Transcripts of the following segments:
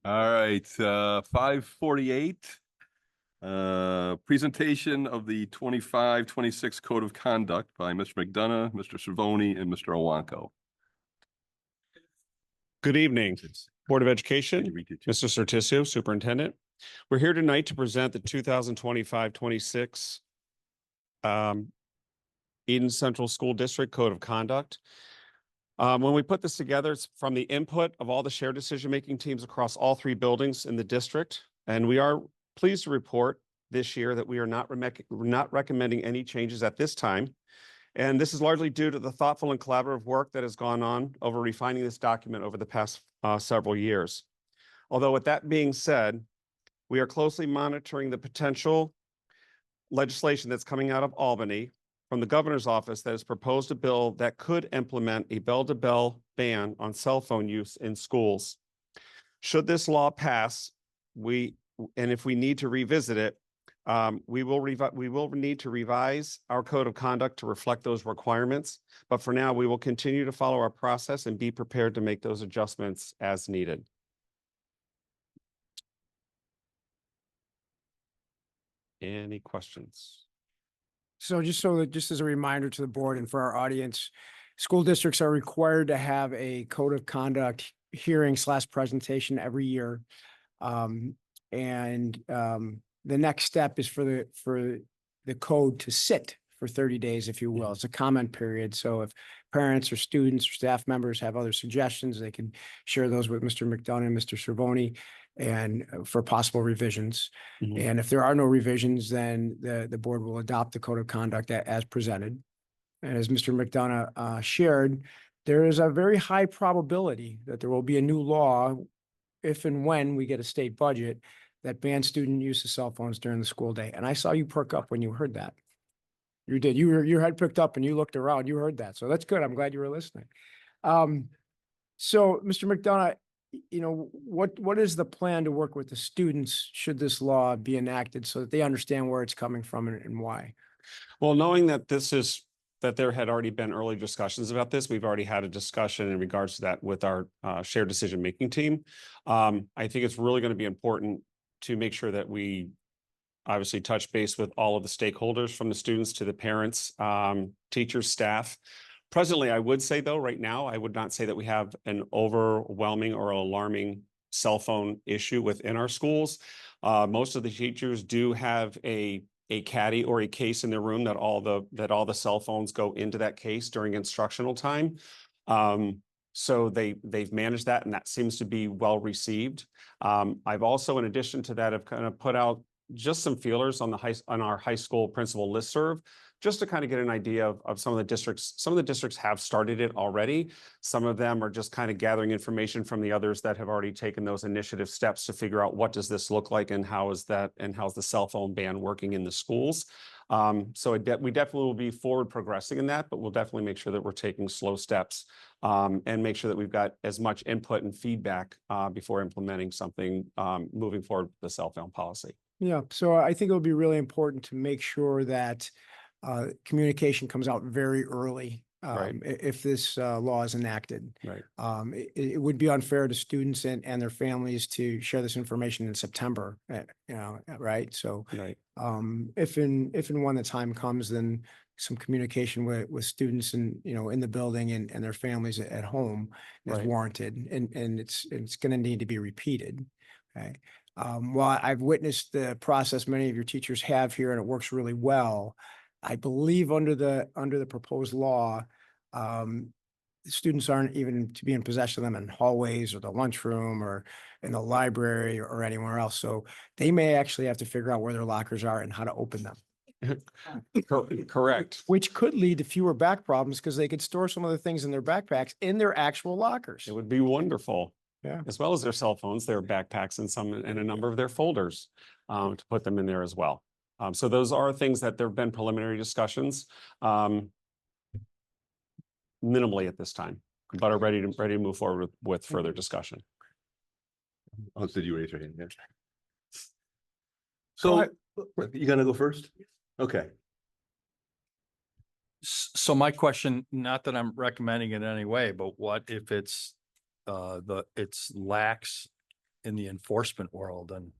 All right, 5:48. Presentation of the 25-26 Code of Conduct by Mr. McDonough, Mr. Cervoni, and Mr. Owanko. Good evening, Board of Education, Mr. Certisio, Superintendent. We're here tonight to present the 2025-26 Eden Central School District Code of Conduct. When we put this together, it's from the input of all the shared decision-making teams across all three buildings in the district. And we are pleased to report this year that we are not recommending any changes at this time. And this is largely due to the thoughtful and collaborative work that has gone on over refining this document over the past several years. Although with that being said, we are closely monitoring the potential legislation that's coming out of Albany from the governor's office that has proposed a bill that could implement a bell-to-bell ban on cell phone use in schools. Should this law pass, and if we need to revisit it, we will need to revise our code of conduct to reflect those requirements. But for now, we will continue to follow our process and be prepared to make those adjustments as needed. Any questions? So just as a reminder to the board and for our audience, school districts are required to have a code of conduct hearing / presentation every year. The next step is for the code to sit for 30 days, if you will. It's a comment period. So if parents or students or staff members have other suggestions, they can share those with Mr. McDonough and Mr. Cervoni and for possible revisions. And if there are no revisions, then the board will adopt the code of conduct as presented. And as Mr. McDonough shared, there is a very high probability that there will be a new law if and when we get a state budget that bans student use of cell phones during the school day. And I saw you perk up when you heard that. You did. Your head picked up and you looked around. You heard that. So that's good. I'm glad you were listening. So, Mr. McDonough, what is the plan to work with the students should this law be enacted so that they understand where it's coming from and why? Well, knowing that that there had already been early discussions about this, we've already had a discussion in regards to that with our shared decision-making team. I think it's really going to be important to make sure that we obviously touch base with all of the stakeholders, from the students to the parents, teachers, staff. Presently, I would say, though, right now, I would not say that we have an overwhelming or alarming cell phone issue within our schools. Most of the teachers do have a caddy or a case in their room that all the cell phones go into that case during instructional time. So they've managed that, and that seems to be well received. I've also, in addition to that, have kind of put out just some feelers on our high school principal listserv, just to kind of get an idea of some of the districts. Some of the districts have started it already. Some of them are just kind of gathering information from the others that have already taken those initiative steps to figure out what does this look like and how's the cell phone ban working in the schools. So we definitely will be forward progressing in that, but we'll definitely make sure that we're taking slow steps and make sure that we've got as much input and feedback before implementing something moving forward with the cell phone policy. Yeah, so I think it'll be really important to make sure that communication comes out very early if this law is enacted. Right. It would be unfair to students and their families to share this information in September, right? So if and when the time comes, then some communication with students and in the building and their families at home is warranted, and it's going to need to be repeated. Okay. While I've witnessed the process many of your teachers have here, and it works really well, I believe under the proposed law, students aren't even to be in possession of them in hallways or the lunchroom or in the library or anywhere else. So they may actually have to figure out where their lockers are and how to open them. Correct. Which could lead to fewer back problems because they could store some of the things in their backpacks in their actual lockers. It would be wonderful. Yeah. As well as their cell phones, their backpacks, and a number of their folders to put them in there as well. So those are things that there have been preliminary discussions, minimally at this time, but are ready to move forward with further discussion. Oh, did you raise your hand? Yeah. So you gonna go first? Okay. So my question, not that I'm recommending it in any way, but what if it's lax in the enforcement world and,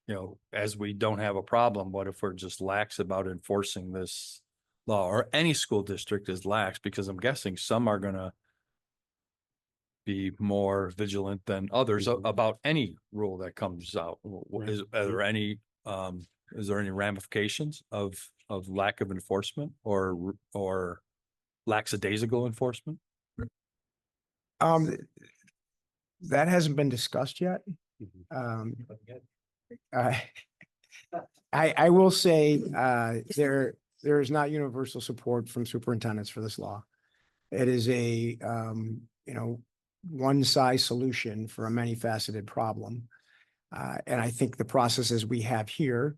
you know, as we don't have a problem, what if we're just lax about enforcing this law, or any school district is lax? Because I'm guessing some are gonna be more vigilant than others about any rule that comes out. Is there any ramifications of lack of enforcement or lackadaisical enforcement? Um, that hasn't been discussed yet. Mhm. Uh, I will say, there is not universal support from superintendents for this law. It is a, one size solution for a many faceted problem. And I think the processes we have here,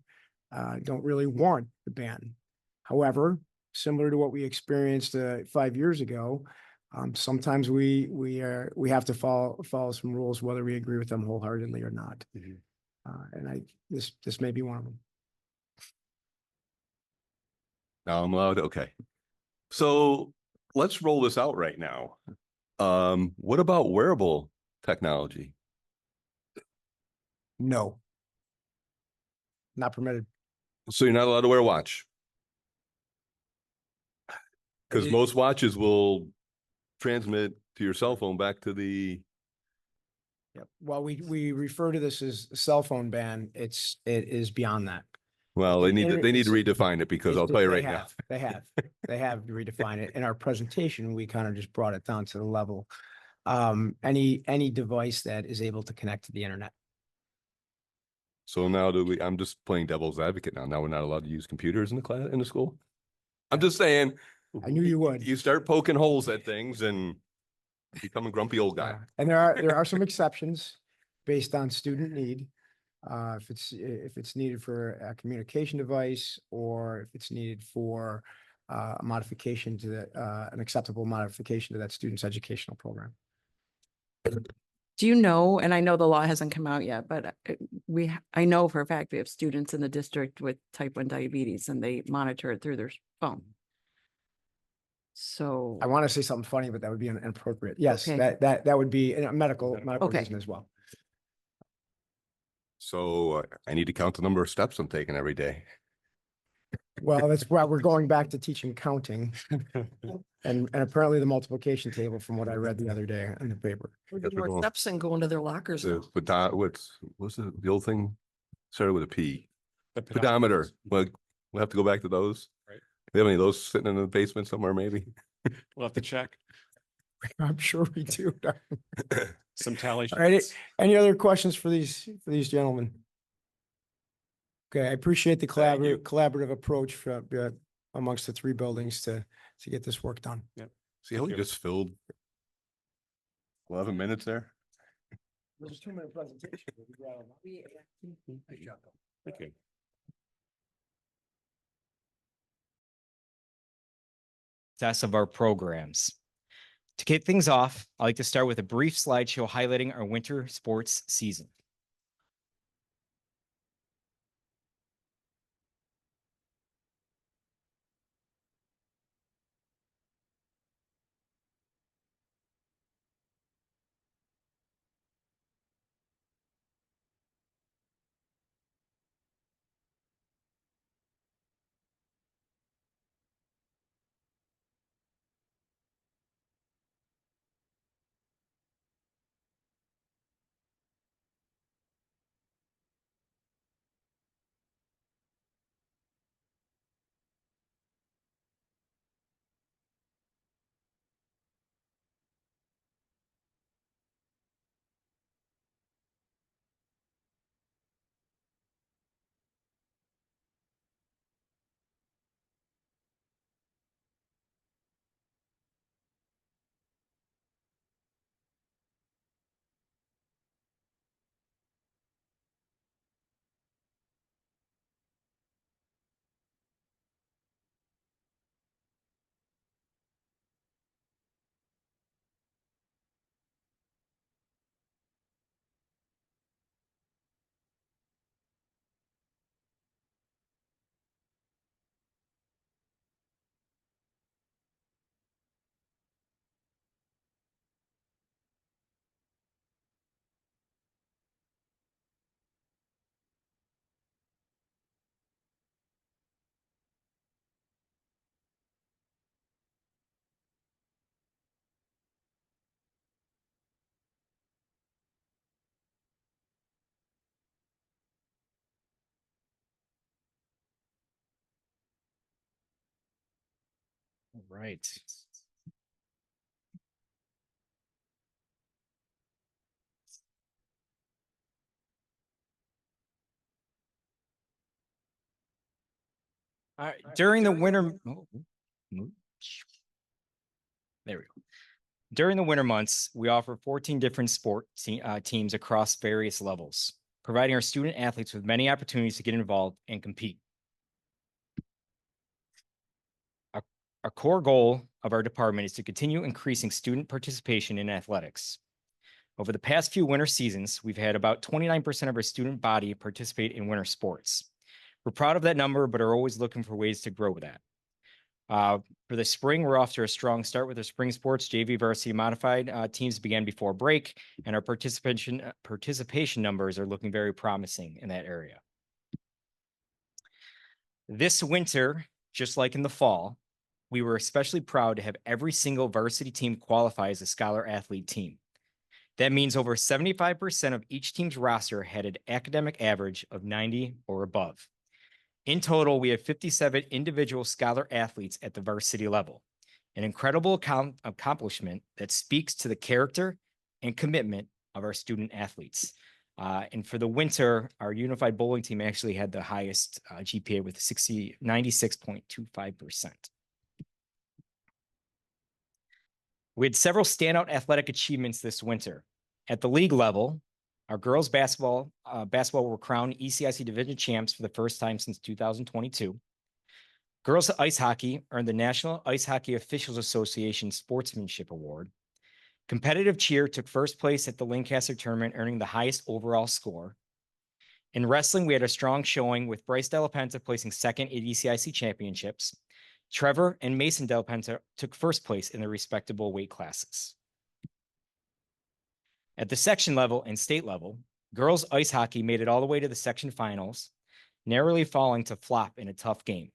don't really warrant the ban. However, similar to what we experienced, 5 years ago, sometimes we have to follow some rules, whether we agree with them wholeheartedly or not. Mhm. And this may be one of them. Now I'm allowed, okay. So let's roll this out right now. What about wearable technology? No. Not permitted. So you're not allowed to wear a watch? Because It- most watches will transmit to your cell phone back to the, Yep. Well, we refer to this as a cell phone ban. it is beyond that. well, they need to It's- redefine it because I'll tell you They right now. have, they have redefined it. In our presentation, we kind of just brought it down to the level. Any device that is able to connect to the internet. So now I'm just playing devil's advocate now. Now we're not allowed to use computers in the school? I'm just saying, I knew you would. you start poking holes at things and become a grumpy old guy. And there are some exceptions based on student need. If it's needed for a communication device, or if it's needed for a modification to an acceptable modification to that student's educational program. Do you know, and I know the law hasn't come out yet, but I know for a fact we have students in the district with type 1 diabetes and they monitor it through their phone. So, I want to say something funny, but that would be inappropriate. Yes, Okay. that would be a medical Okay. reason as well. So I need to count the number of steps I'm taking every day. Well, that's why we're going back to teaching counting and apparently the multiplication table from what I read the other day in the paper. We're Guess getting we're more going- steps and going to their lockers now. What's the old thing? Started with a P. The Pedometer. Well, we'll have to go back to those. Right. We have any of those sitting in the basement somewhere, maybe? We'll have to check I'm sure we do. some tally. All right, sheets. any other questions for these gentlemen? Okay, I appreciate the Thank you. collaborative approach amongst the three buildings to get this work done. See how we you. just filled 11 minutes there? There's a 2-minute presentation. Thank you. Success of our programs. To kick things off, I'd like to start with a brief slideshow highlighting our winter sports season. right. All right, during the winter. There we go. During the winter months, we offer 14 different teams across various levels, providing our student athletes with many opportunities to get involved and compete. Our core goal of our department is to continue increasing student participation in athletics. Over the past few winter seasons, we've had about 29% of our student body participate in winter sports. We're proud of that number, but are always looking for ways to grow that. For the spring, we're off to a strong start with our spring sports. JV varsity modified teams began before break, and our participation numbers are looking very promising in that area. This winter, just like in the fall, we were especially proud to have every single varsity team qualify as a scholar athlete team. That means over 75% of each team's roster had an academic average of 90 or above. In total, we have 57 individual scholar athletes at the varsity level, an incredible accomplishment that speaks to the character and commitment of our student athletes. And for the winter, our unified bowling team actually had the highest GPA with 96.25%. We had several standout athletic achievements this winter. At the league level, our girls basketball were crowned ECIC division champs for the first time since 2022. Girls ice hockey earned the National Ice Hockey Officials Association Sportsmanship Award. Competitive cheer took first place at the Lancaster tournament, earning the highest overall score. In wrestling, we had a strong showing with Bryce Della Penta placing second at ECIC championships. Trevor and Mason Della Penta took first place in their respectable weight classes. At the section level and state level, girls ice hockey made it all the way to the section finals, narrowly falling to flop in a tough game.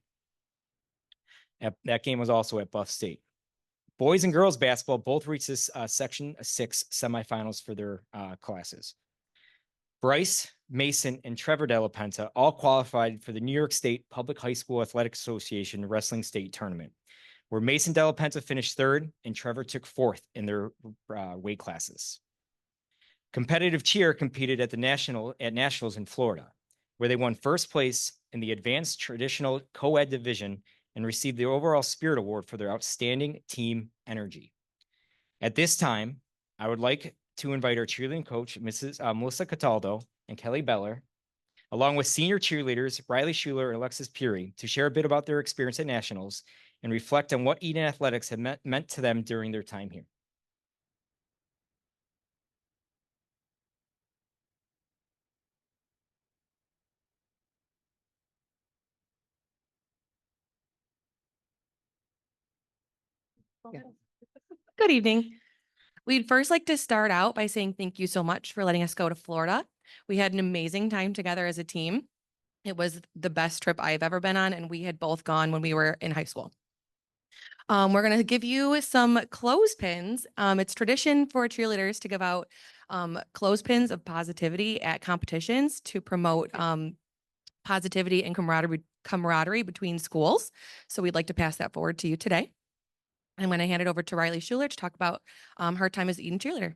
That game was also at Buff State. Boys and girls basketball both reached this section 6 semifinals for their classes. Bryce, Mason, and Trevor Della Penta all qualified for the New York State Public High School Athletic Association Wrestling State Tournament, where Mason Della Penta finished third and Trevor took fourth in their weight classes. Competitive cheer competed at nationals in Florida, where they won first place in the advanced traditional co-ed division and received the overall spirit award for their outstanding team energy. At this time, I would like to invite our cheerleading coach, Melissa Cataldo and Kelly Beller, along with senior cheerleaders Riley Schuler and Alexis Puri, to share a bit about their experience at nationals and reflect on what Eden Athletics have meant to them during their time here. Good evening. We'd first like to start out by saying thank you so much for letting us go to Florida. We had an amazing time together as a team. It was the best trip I've ever been on, and we had both gone when we were in high school. We're going to give you some clothespins. It's tradition for cheerleaders to give out clothespins of positivity at competitions to promote positivity and camaraderie between schools. So we'd like to pass that forward to you today. I'm going to hand it over to Riley Schuler to talk about her time as Eden cheerleader.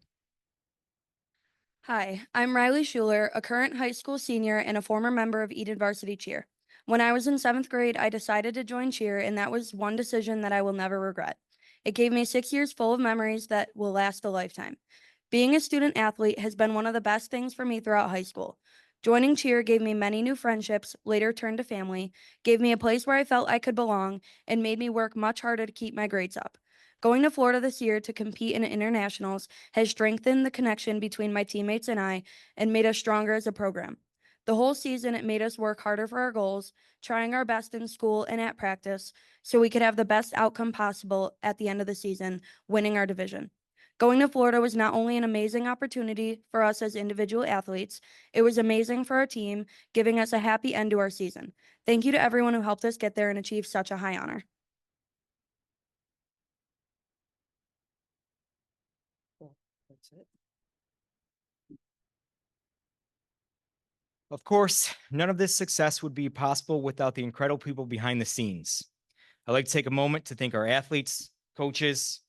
Hi, I'm Riley Schuler, a current high school senior and a former member of Eden Varsity Cheer. When I was in 7th grade, I decided to join cheer, and that was one decision that I will never regret. It gave me 6 years full of memories that will last a lifetime. Being a student athlete has been one of the best things for me throughout high school. Joining cheer gave me many new friendships, later turned to family, gave me a place where I felt I could belong, and made me work much harder to keep my grades up. Going to Florida this year to compete in internationals has strengthened the connection between my teammates and I and made us stronger as a program. The whole season, it made us work harder for our goals, trying our best in school and at practice so we could have the best outcome possible at the end of the season, winning our division. Going to Florida was not only an amazing opportunity for us as individual athletes, it was amazing for our team, giving us a happy end to our season. Thank you to everyone who helped us get there and achieve such a high honor. That's it. Of course, none of this success would be possible without the incredible people behind the scenes. I'd like to take a moment to thank our athletes, coaches,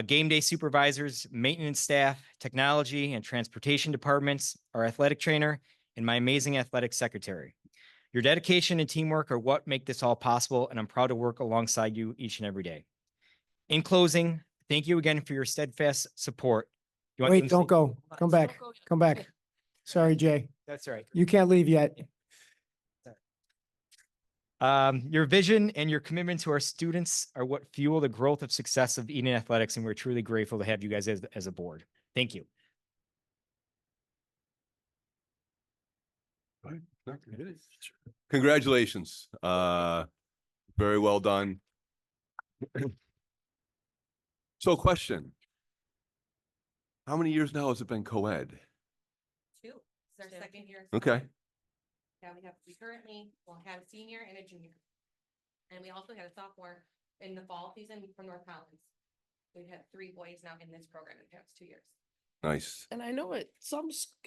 game day supervisors, maintenance staff, technology and transportation departments, our athletic trainer, and my amazing athletic secretary. Your dedication and teamwork are what make this all possible, and I'm proud to work alongside you each and every day. In closing, thank you again for your steadfast support. You want them Wait, to don't say- go. Come back. Come back. Sorry, Jay. That's right. You can't leave yet. Your vision and your commitment to our students are what fuel the growth of success of Eden Athletics, and we're truly grateful to have you guys as a board. Thank you. Congratulations. Very well done. So question. How many years now has it been co-ed? 2. It's our second year. Okay. Yeah, we currently will have a senior and a junior. And we also had a sophomore in the fall season from North Collins. We've had 3 boys now in this program in the past 2 years. Nice. And I know at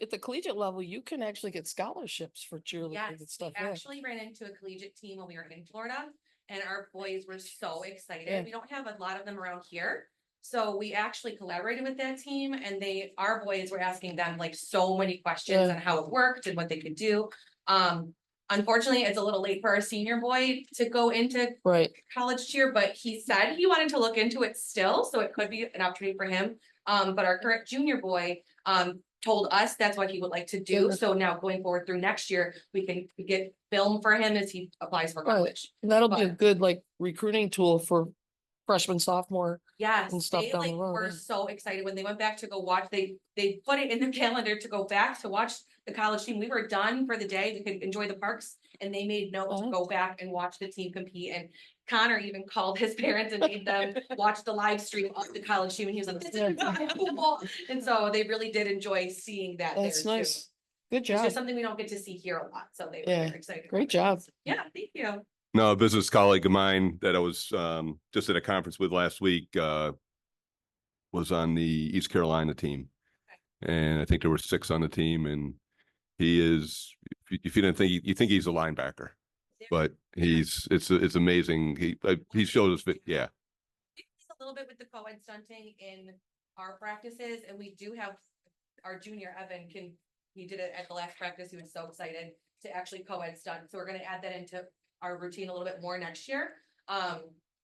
at the collegiate level, you can actually get scholarships for cheerleading Yes, and stuff. we Yeah. actually ran into a collegiate team when we were in Florida, and our boys were so excited. Yeah. We don't have a lot of them around here. So we actually collaborated with that team, and our boys were asking them like so many questions Yeah. on how it worked and what they could do. Unfortunately, it's a little late for our senior boy to go into Right. college cheer, but he said he wanted to look into it still, so it could be an opportunity for him. But our current junior boy, told us that's what he would like to do. Yeah. So now going forward through next year, we can get film for him as he applies for Right. college. And that'll be a But- good like recruiting tool for freshman, sophomore. Yes, and stuff they down the like road, were yeah. so excited when they went back to go watch, they put it in the calendar to go back to watch the college team. We were done for the day. We could enjoy the parks, and they made note to Oh. go back and watch the team compete. And Connor even called his parents and made them watch the live stream of the college team, and he was like, "This is cool." And so they really did enjoy seeing that there That's too. nice. Good It's job. just something we don't get to see here a lot, so they Yeah, were excited. great about it. job. Yeah, thank you. No, a business colleague of mine that I was just at a conference with last week was on the East Carolina team. And I think there were 6 on the team, and he is, if you didn't think, you think he's a linebacker, but it's amazing. He showed us, yeah. A little bit with the co-ed stunting in our practices, and we do have our junior Evan he did it at the last practice. He was so excited to actually co-ed stunt. So we're gonna add that into our routine a little bit more next year.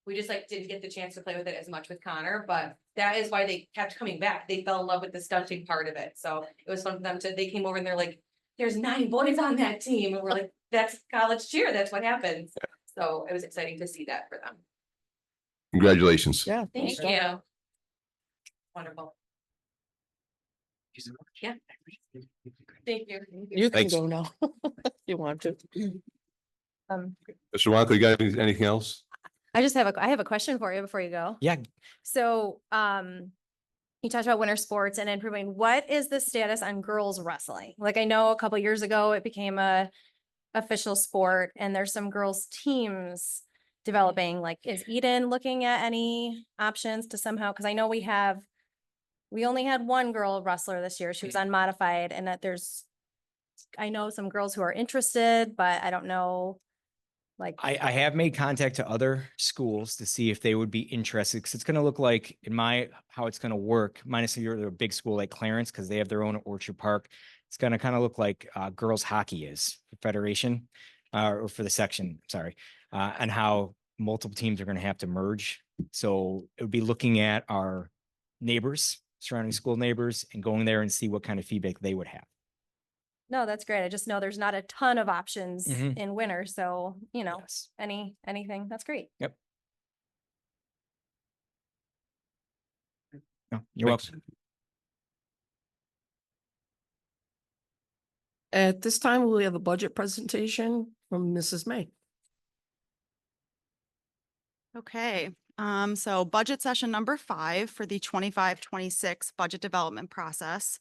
We just didn't get the chance to play with it as much with Connor, but that is why they kept coming back. They fell in love with the stunting part of it. So it was fun for them they came over and they're like, "There's 9 boys on that team." And we're like, "That's college cheer. That's what happens." So it was exciting to see that for them. Congratulations. Yeah. Thank good job. you. Wonderful. Yeah. Thank you. You can Thanks. go now. if You want to. Mr. Wanko, you got anything else? I have a question for you before you go. Yeah. So, you talked about winter sports and improving. What is the status on girls wrestling? Like, I know a couple years ago it became a official sport and there's some girls teams developing. Like, is Eden looking at any options to somehow, because I know we only had one girl wrestler this year. She was unmodified, and that I know some girls who are interested, but I don't know. Like, I have made contact to other schools to see if they would be interested, because it's going to look like how it's going to work, minus if you're a big school like Clarence, because they have their own Orchard Park. It's going to kind of look like girls hockey is for Federation or for the section, sorry, and how multiple teams are going to have to merge. So it would be looking at our neighbors, surrounding school neighbors, and going there and see what kind of feedback they would have. no, that's great. I just know there's not a ton of options Mhm. in winter. So, Yes. anything, that's great. No, you're Thanks. welcome. At this time, we have a budget presentation from Mrs. May. Okay, so budget session number 5 for the 25-26 budget development process.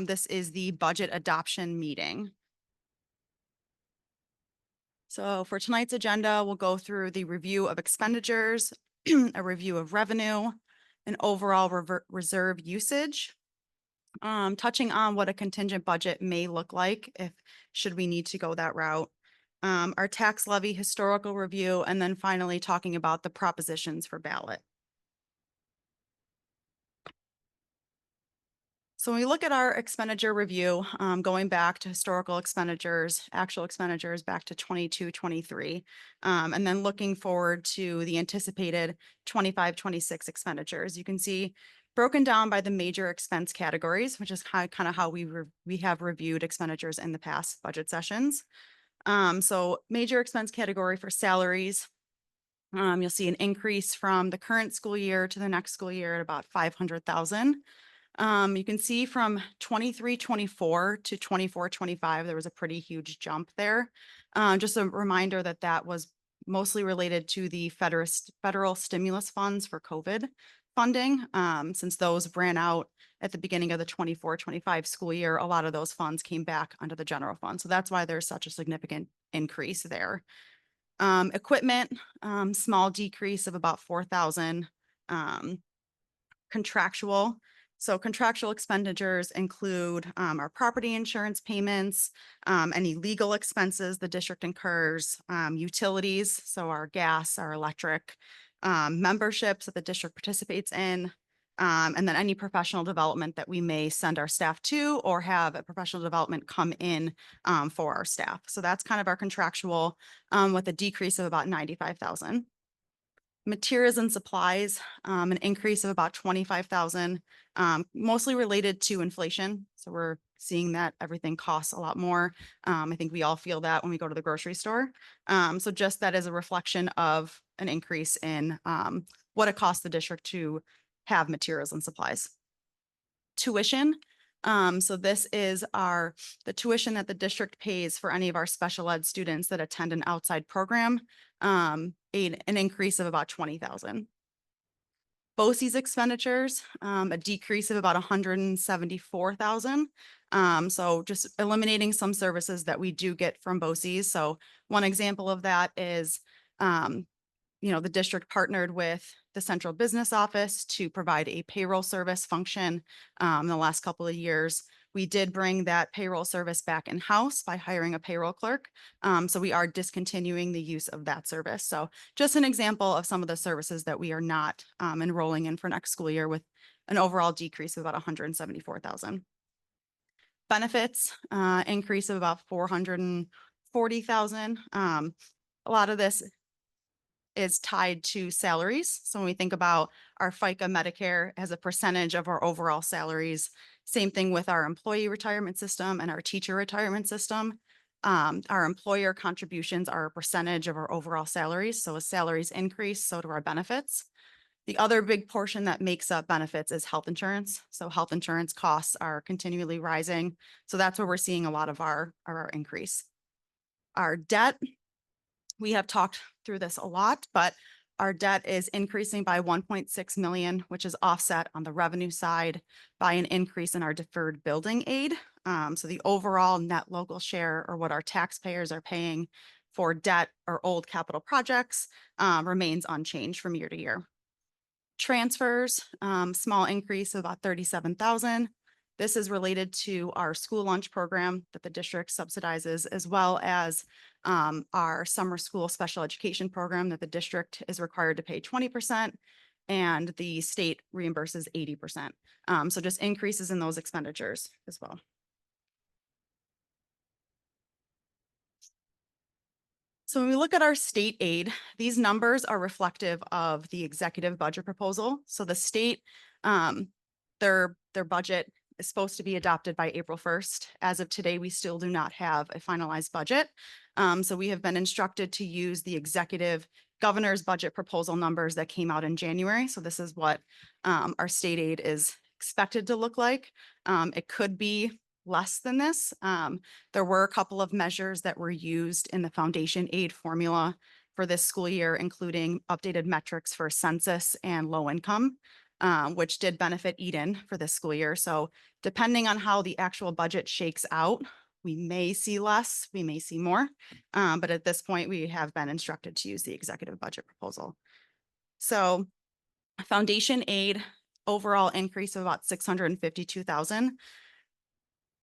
This is the budget adoption meeting. So for tonight's agenda, we'll go through the review of expenditures, a review of revenue, and overall reserve usage. Touching on what a contingent budget may look like should we need to go that route. our tax levy historical review, and then finally talking about the propositions for ballot. So when we look at our expenditure review, going back to historical expenditures, actual expenditures back to 22, 23, and then looking forward to the anticipated 25, 26 expenditures, you can see broken down by the major expense categories, which is kind of how we have reviewed expenditures in the past budget sessions. So major expense category for salaries, you'll see an increase from the current school year to the next school year at about 500,000. You can see from 23, 24 to 24, 25, there was a pretty huge jump there. Just a reminder that that was mostly related to the federal stimulus funds for COVID funding. Since those ran out at the beginning of the 24, 25 school year, a lot of those funds came back under the general fund. So that's why there's such a significant increase there. Equipment, small decrease of about 4,000. Contractual. So contractual expenditures include our property insurance payments, any legal expenses the district incurs, utilities, so our gas, our electric, memberships that the district participates in, and then any professional development that we may send our staff to or have a professional development come in for our staff. So that's kind of our contractual with a decrease of about 95,000. Materials and supplies, an increase of about 25,000, mostly related to inflation. So we're seeing that everything costs a lot more. I think we all feel that when we go to the grocery store. So just that is a reflection of an increase in what it costs the district to have materials and supplies. Tuition. So this is the tuition that the district pays for any of our special ed students that attend an outside program, an increase of about 20,000. BOCES expenditures, a decrease of about 174,000. So just eliminating some services that we do get from BOCES. So one example of that is, the district partnered with the central business office to provide a payroll service function in the last couple of years. We did bring that payroll service back in-house by hiring a payroll clerk. So we are discontinuing the use of that service. So just an example of some of the services that we are not enrolling in for next school year, with an overall decrease of about 174,000. Benefits, increase of about 440,000. A lot of this is tied to salaries. So when we think about our FICA Medicare as a percentage of our overall salaries, same thing with our employee retirement system and our teacher retirement system. Our employer contributions are a percentage of our overall salaries. So as salaries increase, so do our benefits. The other big portion that makes up benefits is health insurance. So health insurance costs are continually rising. So that's where we're seeing a lot of our increase. Our debt, we have talked through this a lot, but our debt is increasing by 1.6 million, which is offset on the revenue side by an increase in our deferred building aid. So the overall net local share, or what our taxpayers are paying for debt or old capital projects, remains unchanged from year to year. Transfers, small increase of about 37,000. This is related to our school lunch program that the district subsidizes, as well as our summer school special education program that the district is required to pay 20% and the state reimburses 80%. So just increases in those expenditures as well. So when we look at our state aid, these numbers are reflective of the executive budget proposal. So the state, their budget is supposed to be adopted by April 1st. As of today, we still do not have a finalized budget. So we have been instructed to use the executive governor's budget proposal numbers that came out in January. So this is what our state aid is expected to look like. It could be less than this. There were a couple of measures that were used in the foundation aid formula for this school year, including updated metrics for census and low income, which did benefit Eden for this school year. So depending on how the actual budget shakes out, we may see less, we may see more. But at this point, we have been instructed to use the executive budget proposal. So foundation aid, overall increase of about 652,000.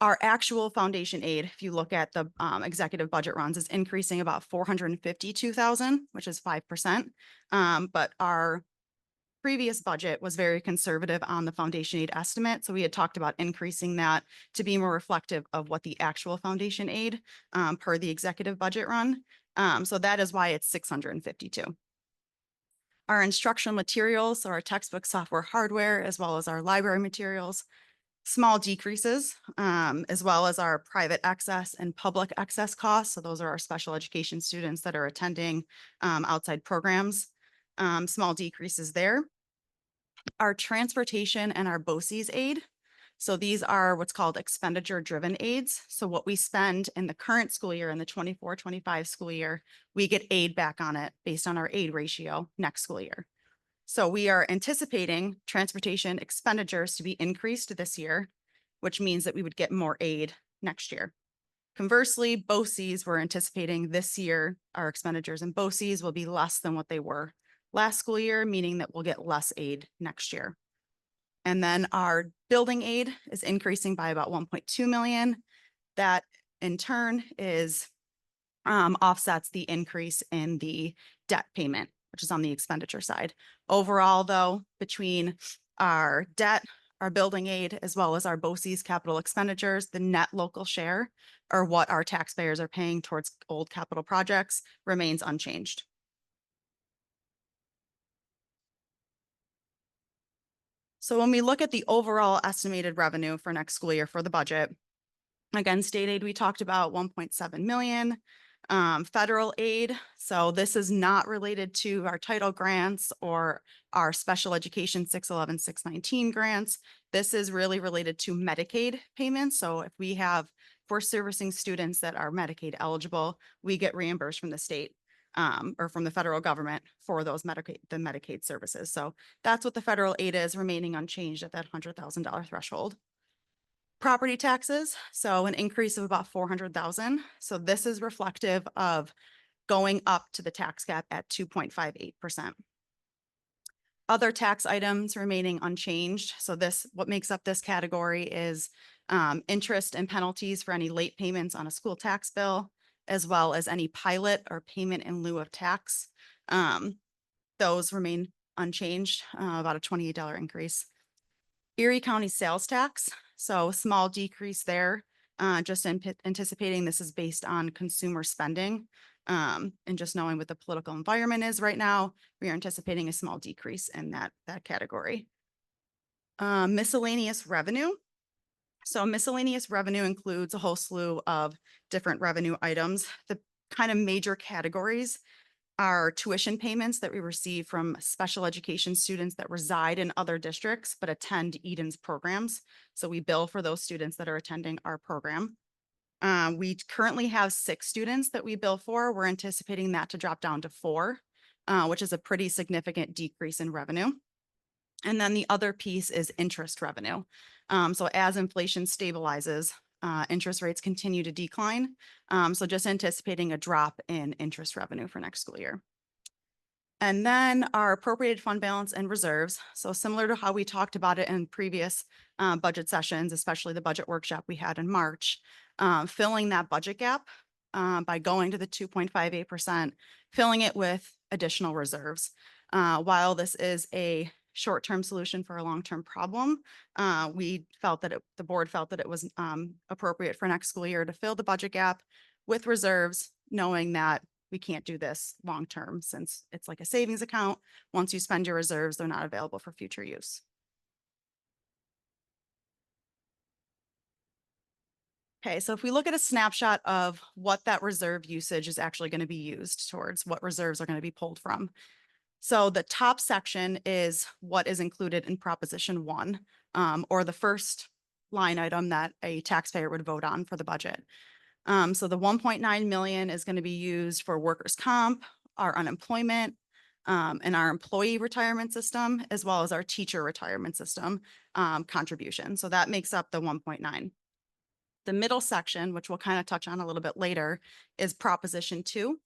Our actual foundation aid, if you look at the executive budget runs, is increasing about 452,000, which is 5%. But our previous budget was very conservative on the foundation aid estimate. So we had talked about increasing that to be more reflective of what the actual foundation aid per the executive budget run. So that is why it's 652. Our instructional materials, so our textbook, software, hardware, as well as our library materials, small decreases, as well as our private access and public access costs. So those are our special education students that are attending outside programs. Small decreases there. Our transportation and our BOCES aid. So these are what's called expenditure driven aids. So what we spend in the current school year, in the 24-25 school year, we get aid back on it based on our aid ratio next school year. So we are anticipating transportation expenditures to be increased this year, which means that we would get more aid next year. Conversely, BOCES, we're anticipating this year, our expenditures in BOCES will be less than what they were last school year, meaning that we'll get less aid next year. And then our building aid is increasing by about 1.2 million. That in turn is offsets the increase in the debt payment, which is on the expenditure side. Overall, though, between our debt, our building aid, as well as our BOCES capital expenditures, the net local share, or what our taxpayers are paying towards old capital projects, remains unchanged. So when we look at the overall estimated revenue for next school year for the budget, again, state aid, we talked about 1.7 million. Federal aid, so this is not related to our title grants or our special education 611, 619 grants. This is really related to Medicaid payments. So if we're servicing students that are Medicaid eligible, we get reimbursed from the state or from the federal government for those Medicaid services. So that's what the federal aid is, remaining unchanged at that $100,000 threshold. Property taxes, so an increase of about 400,000. So this is reflective of going up to the tax cap at 2.58%. Other tax items remaining unchanged. So what makes up this category is interest and penalties for any late payments on a school tax bill, as well as any pilot or payment in lieu of tax. Those remain unchanged, about a $28 increase. Erie County sales tax, so small decrease there, just anticipating this is based on consumer spending. And just knowing what the political environment is right now, we are anticipating a small decrease in that category. Miscellaneous revenue. So miscellaneous revenue includes a whole slew of different revenue items. The kind of major categories are tuition payments that we receive from special education students that reside in other districts but attend Eden's programs. So we bill for those students that are attending our program. We currently have 6 students that we bill for. We're anticipating that to drop down to 4, which is a pretty significant decrease in revenue. And then the other piece is interest revenue. So as inflation stabilizes, interest rates continue to decline. So just anticipating a drop in interest revenue for next school year. And then our appropriated fund balance and reserves. So similar to how we talked about it in previous budget sessions, especially the budget workshop we had in March, filling that budget gap by going to the 2.58%, filling it with additional reserves. While this is a short-term solution for a long-term problem, we felt that the board felt that it was appropriate for next school year to fill the budget gap with reserves, knowing that we can't do this long-term since it's like a savings account. Once you spend your reserves, they're not available for future use. Okay, so if we look at a snapshot of what that reserve usage is actually going to be used towards, what reserves are going to be pulled from. So the top section is what is included in Proposition 1, or the first line item that a taxpayer would vote on for the budget. So the 1.9 million is going to be used for workers' comp, our unemployment, and our employee retirement system, as well as our teacher retirement system contribution. So that makes up the 1.9. The middle section, which we'll kind of touch on a little bit later, is Proposition 2.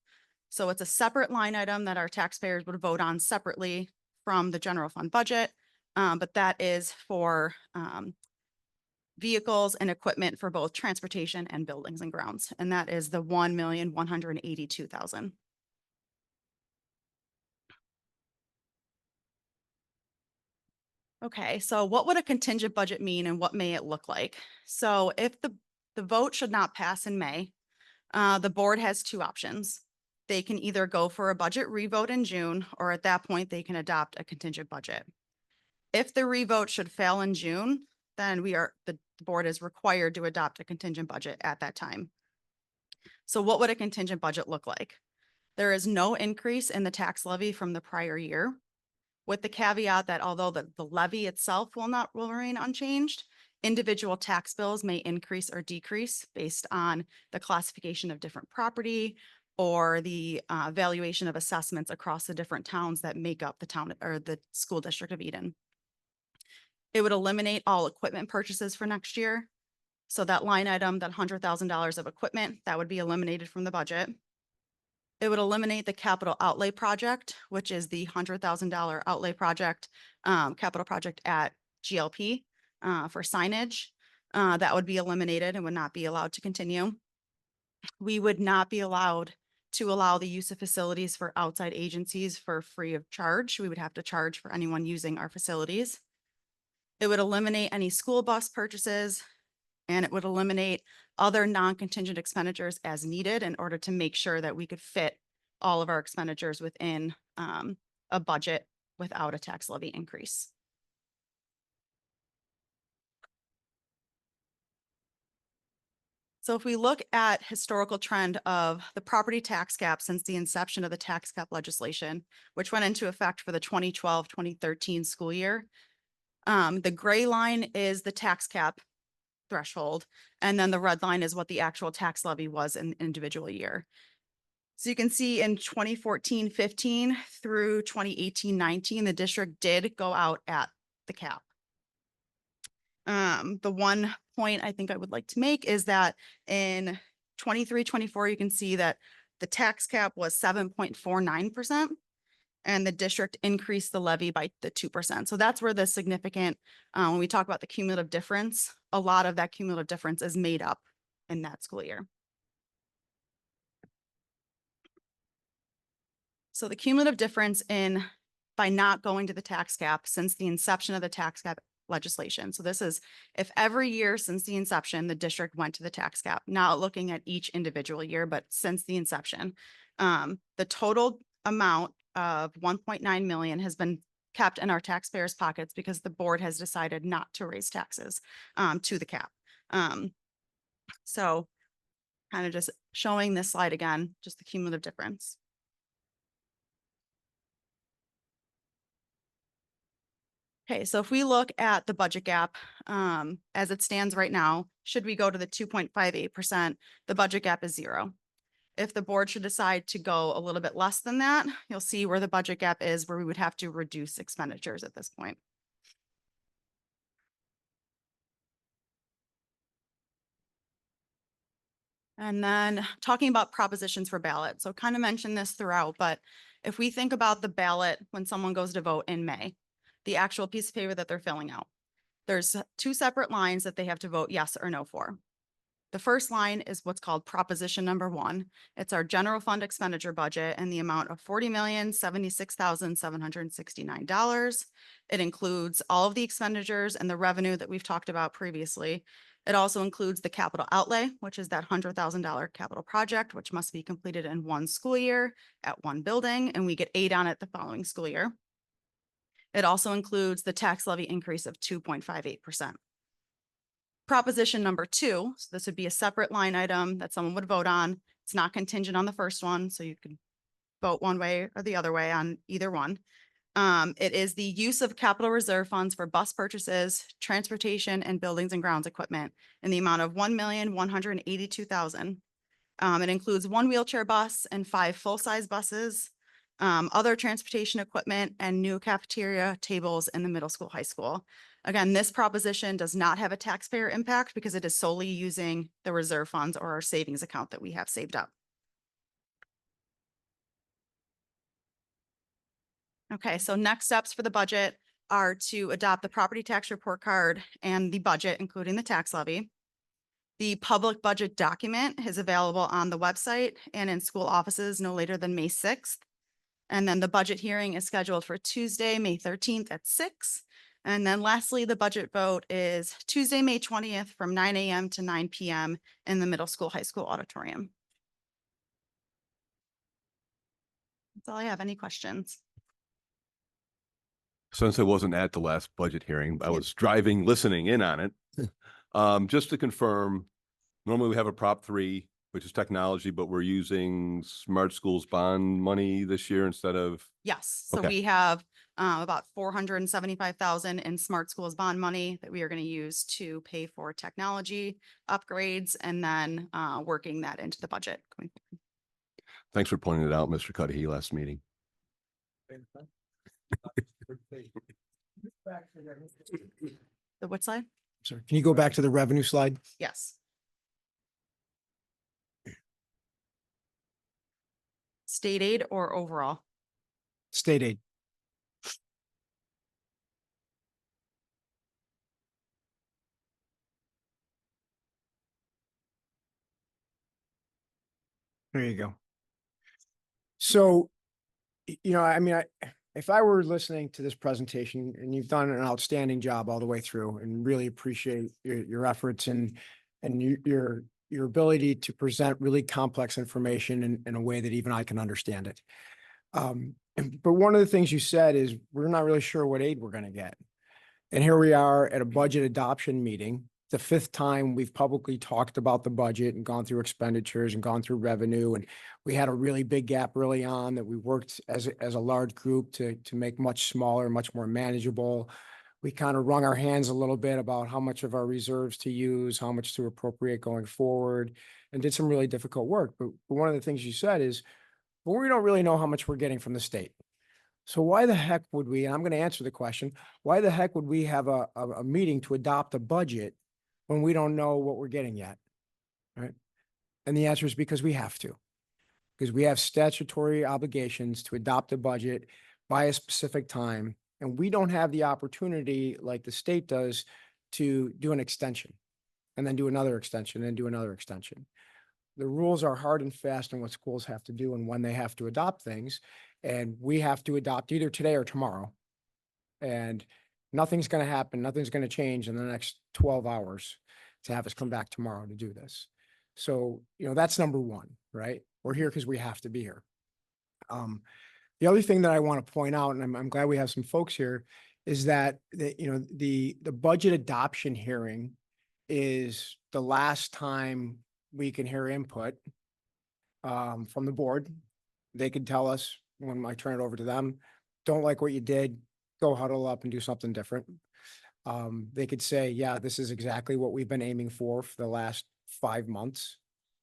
So it's a separate line item that our taxpayers would vote on separately from the general fund budget. But that is for vehicles and equipment for both transportation and buildings and grounds. And that is the $1,182,000. Okay, so what would a contingent budget mean and what may it look like? So if the vote should not pass in May, the board has two options. They can either go for a budget revote in June, or at that point, they can adopt a contingent budget. If the revote should fail in June, then the board is required to adopt a contingent budget at that time. So what would a contingent budget look like? There is no increase in the tax levy from the prior year, with the caveat that although the levy itself will remain unchanged, individual tax bills may increase or decrease based on the classification of different property or the valuation of assessments across the different towns that make up the town or the school district of Eden. It would eliminate all equipment purchases for next year. So that line item, that $100,000 of equipment, that would be eliminated from the budget. It would eliminate the capital outlay project, which is the $100,000 outlay project, capital project at GLP for signage. That would be eliminated and would not be allowed to continue. We would not be allowed to allow the use of facilities for outside agencies for free of charge. We would have to charge for anyone using our facilities. It would eliminate any school bus purchases, and it would eliminate other non-contingent expenditures as needed in order to make sure that we could fit all of our expenditures within a budget without a tax levy increase. So if we look at historical trend of the property tax cap since the inception of the tax cap legislation, which went into effect for the 2012-2013 school year, the gray line is the tax cap threshold, and then the red line is what the actual tax levy was in individual year. So you can see in 2014-15 through 2018-19, the district did go out at the cap. The one point I think I would like to make is that in 23-24, you can see that the tax cap was 7.49%. And the district increased the levy by the 2%. So that's where the significant, when we talk about the cumulative difference, a lot of that cumulative difference is made up in that school year. So the cumulative difference by not going to the tax cap since the inception of the tax cap legislation. So this is if every year since the inception, the district went to the tax cap, not looking at each individual year, but since the inception, the total amount of 1.9 million has been kept in our taxpayers' pockets because the board has decided not to raise taxes to the cap. So kind of just showing this slide again, just the cumulative difference. Okay, so if we look at the budget gap as it stands right now, should we go to the 2.58%, the budget gap is 0. If the board should decide to go a little bit less than that, you'll see where the budget gap is, where we would have to reduce expenditures at this point. And then talking about propositions for ballot. So kind of mentioned this throughout, but if we think about the ballot when someone goes to vote in May, the actual piece of paper that they're filling out, there's 2 separate lines that they have to vote yes or no for. The first line is what's called proposition number 1. It's our general fund expenditure budget and the amount of $40,076,769. It includes all of the expenditures and the revenue that we've talked about previously. It also includes the capital outlay, which is that $100,000 capital project, which must be completed in 1 school year at 1 building, and we get 8 on it the following school year. It also includes the tax levy increase of 2.58%. Proposition number 2, so this would be a separate line item that someone would vote on. It's not contingent on the first one, so you can vote one way or the other way on either one. It is the use of capital reserve funds for bus purchases, transportation, and buildings and grounds equipment in the amount of $1,182,000. It includes 1 wheelchair bus and 5 full-size buses, other transportation equipment, and new cafeteria tables in the middle school, high school. Again, this proposition does not have a taxpayer impact because it is solely using the reserve funds or our savings account that we have saved up. Okay, so next steps for the budget are to adopt the property tax report card and the budget, including the tax levy. The public budget document is available on the website and in school offices no later than May 6th. And then the budget hearing is scheduled for Tuesday, May 13th at 6. And then lastly, the budget vote is Tuesday, May 20th from 9 a.m. to 9 p.m. in the middle school, high school auditorium. That's all I have. Any questions? Since I wasn't at the last budget hearing, I was driving, listening in on it. Just to confirm, normally we have a Prop 3, which is technology, but we're using Smart Schools bond money this year instead of, Yes, so Okay. we have about 475,000 in Smart Schools bond money that we are going to use to pay for technology upgrades and then working that into the budget. going forward. thanks for pointing it out, Mr. Cudahy, last meeting. The what slide? Sorry, can you go back to the revenue slide? Yes. State aid or overall? State aid. There you go. So, I mean, if I were listening to this presentation, and you've done an outstanding job all the way through, and really appreciate your efforts and your ability to present really complex information in a way that even I can understand it. But one of the things you said is we're not really sure what aid we're going to get. And here we are at a budget adoption meeting, the 5th time we've publicly talked about the budget and gone through expenditures and gone through revenue. And we had a really big gap early on that we worked as a large group to make much smaller, much more manageable. We kind of wrung our hands a little bit about how much of our reserves to use, how much to appropriate going forward, and did some really difficult work. But one of the things you said is, well, we don't really know how much we're getting from the state. So why the heck would we, and I'm going to answer the question, why the heck would we have a meeting to adopt a budget when we don't know what we're getting yet? Right? And the answer is because we have to. Because we have statutory obligations to adopt a budget by a specific time, and we don't have the opportunity like the state does to do an extension and then do another extension and do another extension. The rules are hard and fast on what schools have to do and when they have to adopt things. And we have to adopt either today or tomorrow. And nothing's going to happen. Nothing's going to change in the next 12 hours to have us come back tomorrow to do this. So, that's number one, right? We're here because we have to be here. The other thing that I want to point out, and I'm glad we have some folks here, is that the budget adoption hearing is the last time we can hear input from the board. They could tell us when I turn it over to them, don't like what you did, go huddle up and do something different. They could say, yeah, this is exactly what we've been aiming for the last 5 months,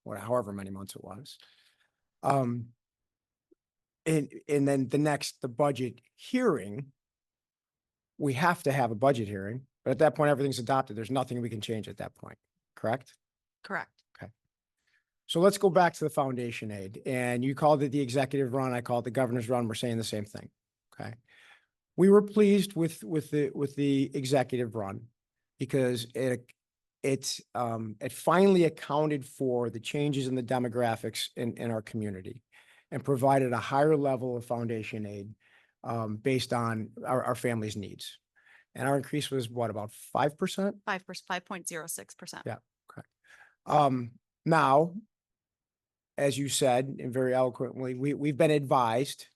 or however many months it was. And then the budget hearing, we have to have a budget hearing, but at that point, everything's adopted. There's nothing we can change at that point, correct? Correct. So let's go back to the foundation aid, and you called it the executive run. I call it the governor's run. We're saying the same thing. Okay. We were pleased with the executive run because it finally accounted for the changes in the demographics in our community and provided a higher level of foundation aid based on our family's needs. And our increase was what, about 5%? 5.06%. Yeah, correct. Now, as you said, and very eloquently, we've been advised,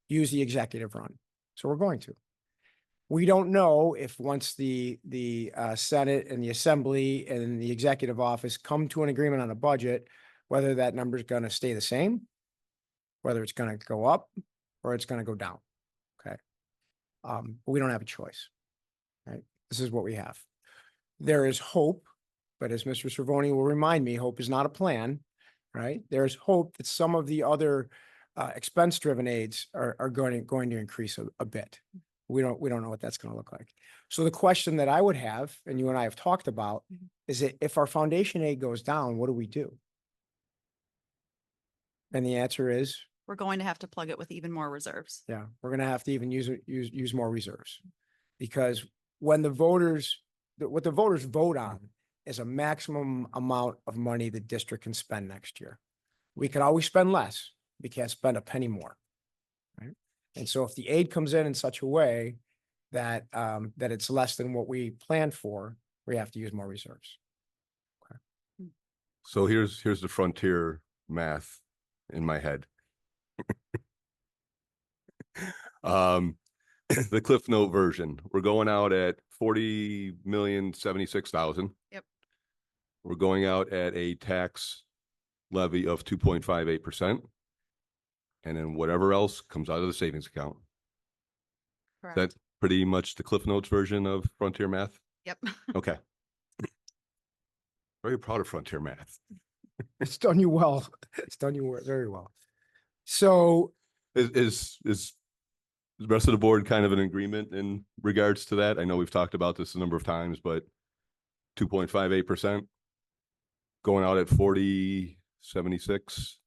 use the executive run. So we're going to. We don't know if once the Senate and the Assembly and the executive office come to an agreement on a budget, whether that number is going to stay the same, whether it's going to go up or it's going to go down. Okay. But we don't have a choice, right? This is what we have. There is hope, but as Mr. Cervoni will remind me, hope is not a plan, right? There's hope that some of the other expense-driven aids are going to increase a bit. We don't know what that's going to look like. So the question that I would have, and you and I have talked about, is that if our foundation aid goes down, what do we do? And the answer is, We're going to have to plug it with even more reserves. yeah, we're going to have to even use more reserves. Because when the voters, what the voters vote on is a maximum amount of money the district can spend next year. We could always spend less. We can't spend a penny more. Right? And so if the aid comes in such a way that, that it's less than what we planned for, we have to use more reserves. So here's the frontier math in my head. The Cliff Note version, we're going out at 40,076,000. Yep. We're going out at a tax levy of 2.58%. And then whatever else comes out of the savings account. Correct. That's pretty much the Cliff Notes version of frontier math. Yep. Okay. Very proud of frontier math. It's done you well. It's done you very well. So Is the rest of the board kind of in agreement in regards to that? I know we've talked about this a number of times, but 2.58% going out at 4076.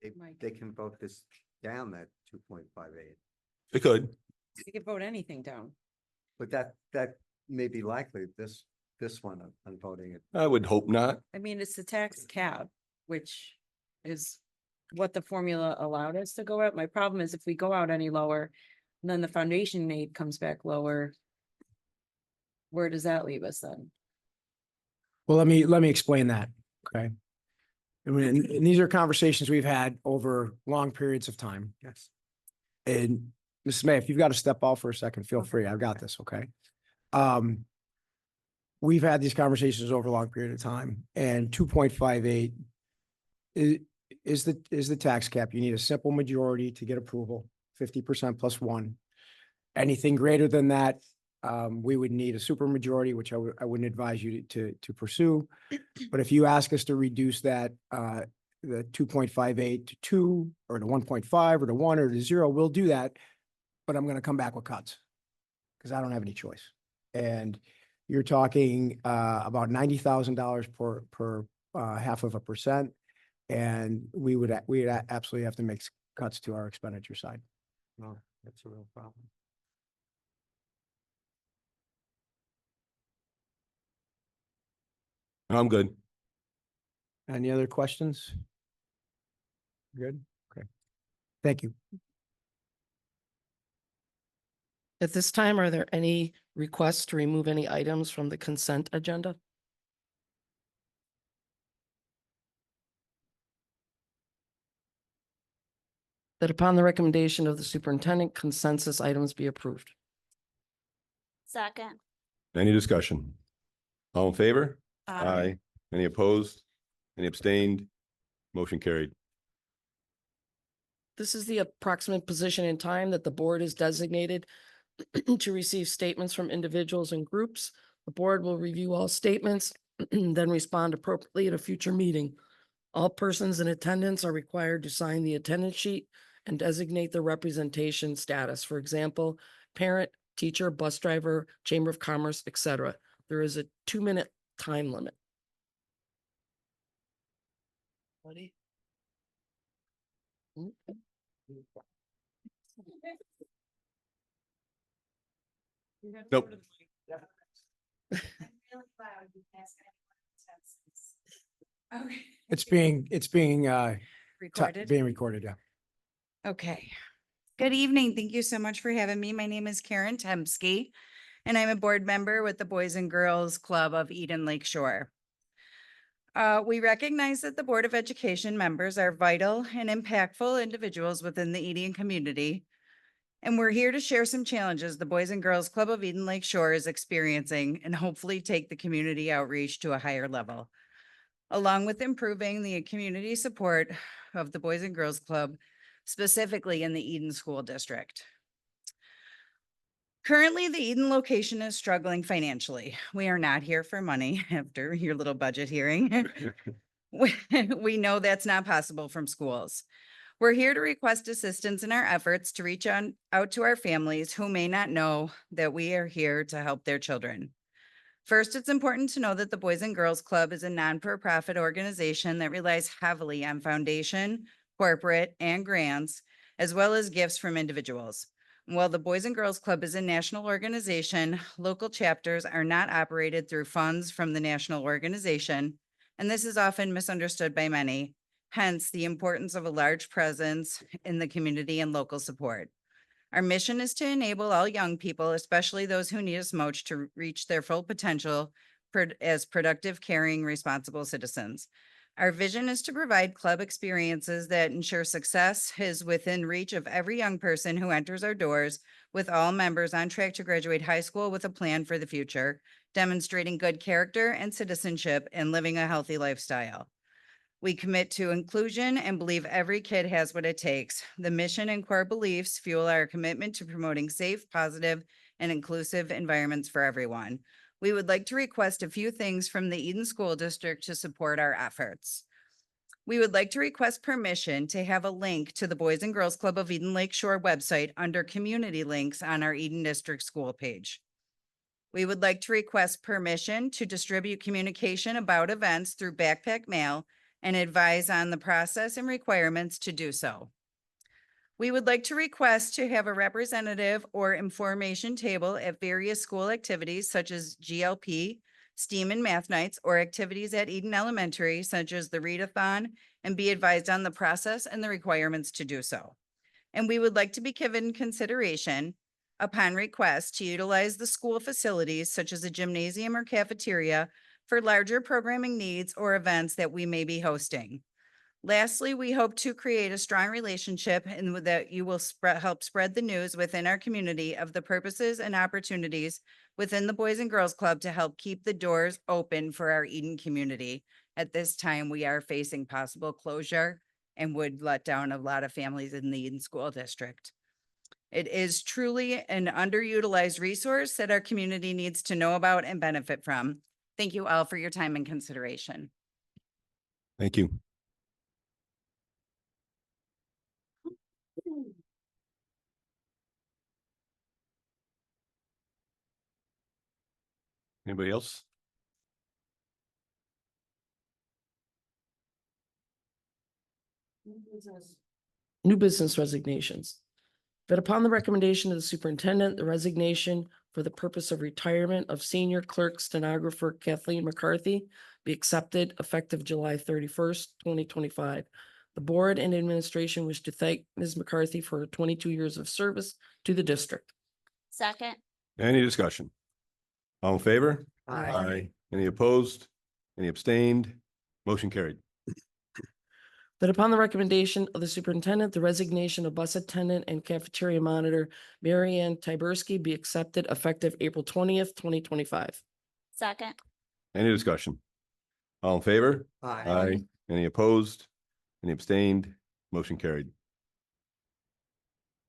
They can vote this down, that 2.58, It could. You could vote anything down. but that may be likely, this one, I'm voting it. I would hope not. I mean, it's the tax cap, which is what the formula allowed us to go out. My problem is if we go out any lower, and then the foundation aid comes back lower, where does that leave us then? well, let me explain that. Okay. I mean, and these are conversations we've had over long periods of time. Yes. And Mrs. May, if you've got to step off for a second, feel free. I've got this, okay? We've had these conversations over a long period of time, and 2.58 is the tax cap. You need a simple majority to get approval, 50% plus one. Anything greater than that, we would need a super majority, which I wouldn't advise you to pursue. But if you ask us to reduce that, the 2.58 to 2 or to 1.5 or to 1 or to 0, we'll do that. But I'm going to come back with cuts because I don't have any choice. And you're talking about $90,000 per 0.5%. And we'd absolutely have to make cuts to our expenditure side. No, that's a real problem. I'm good. Any other questions? Good? Okay. Thank you. At this time, are there any requests to remove any items from the consent agenda? That upon the recommendation of the superintendent, consensus items be approved. Second. Any discussion? All in favor? Aye. Any opposed? Any abstained? Motion carried. This is the approximate position in time that the board is designated to receive statements from individuals and groups. The board will review all statements, then respond appropriately at a future meeting. All persons in attendance are required to sign the attendance sheet and designate the representation status. For example, parent, teacher, bus driver, chamber of commerce, etc. There is a 2-minute time limit. Ready? Nope. It's being Recorded. being recorded, yeah. Okay. Good evening. Thank you so much for having me. My name is Karen Temsky, and I'm a board member with the Boys and Girls Club of Eden Lake Shore. We recognize that the Board of Education members are vital and impactful individuals within the Eden community. And we're here to share some challenges the Boys and Girls Club of Eden Lake Shore is experiencing and hopefully take the community outreach to a higher level, along with improving the community support of the Boys and Girls Club, specifically in the Eden School District. Currently, the Eden location is struggling financially. We are not here for money after your little budget hearing. We know that's not possible from schools. We're here to request assistance in our efforts to reach out to our families who may not know that we are here to help their children. First, it's important to know that the Boys and Girls Club is a non-for-profit organization that relies heavily on foundation, corporate, and grants, as well as gifts from individuals. While the Boys and Girls Club is a national organization, local chapters are not operated through funds from the national organization, and this is often misunderstood by many, hence the importance of a large presence in the community and local support. Our mission is to enable all young people, especially those who need us most, to reach their full potential as productive, caring, responsible citizens. Our vision is to provide club experiences that ensure success is within reach of every young person who enters our doors, with all members on track to graduate high school with a plan for the future, demonstrating good character and citizenship and living a healthy lifestyle. We commit to inclusion and believe every kid has what it takes. The mission and core beliefs fuel our commitment to promoting safe, positive, and inclusive environments for everyone. We would like to request a few things from the Eden School District to support our efforts. We would like to request permission to have a link to the Boys and Girls Club of Eden Lake Shore website under community links on our Eden District School page. We would like to request permission to distribute communication about events through backpack mail and advise on the process and requirements to do so. We would like to request to have a representative or information table at various school activities such as GLP, STEAM and math nights, or activities at Eden Elementary such as the readathon, and be advised on the process and the requirements to do so. And we would like to be given consideration upon request to utilize the school facilities such as a gymnasium or cafeteria for larger programming needs or events that we may be hosting. Lastly, we hope to create a strong relationship and that you will help spread the news within our community of the purposes and opportunities within the Boys and Girls Club to help keep the doors open for our Eden community. At this time, we are facing possible closure and would let down a lot of families in the Eden School District. It is truly an underutilized resource that our community needs to know about and benefit from. Thank you all for your time and consideration. Thank you. Anybody else? New business resignations. That upon the recommendation of the superintendent, the resignation for the purpose of retirement of senior clerk stenographer Kathleen McCarthy be accepted effective July 31st, 2025. The board and administration wish to thank Ms. McCarthy for her 22 years of service to the district. Second. Any discussion? All in favor? Aye. Any opposed? Any abstained? Motion carried. That upon the recommendation of the superintendent, the resignation of bus attendant and cafeteria monitor Mary Ann Tyberski be accepted effective April 20th, 2025. Second. Any discussion? All in favor? Aye. Any opposed? Any abstained? Motion carried.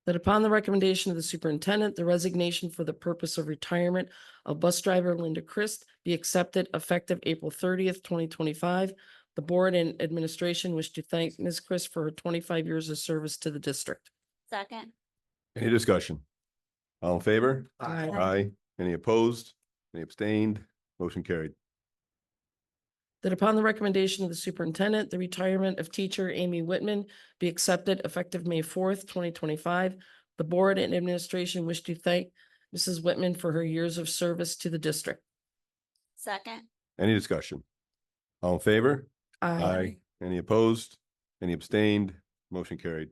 That upon the recommendation of the superintendent, the resignation for the purpose of retirement of bus driver Linda Christ be accepted effective April 30th, 2025. The board and administration wish to thank Ms. Christ for her 25 years of service to the district. Second. Any discussion? All in favor? Aye. Any opposed? Any abstained? Motion carried. That upon the recommendation of the superintendent, the retirement of teacher Amy Whitman be accepted effective May 4th, 2025. The board and administration wish to thank Mrs. Whitman for her years of service to the district. Second. Any discussion? All in favor? Any opposed? Any abstained? Motion carried.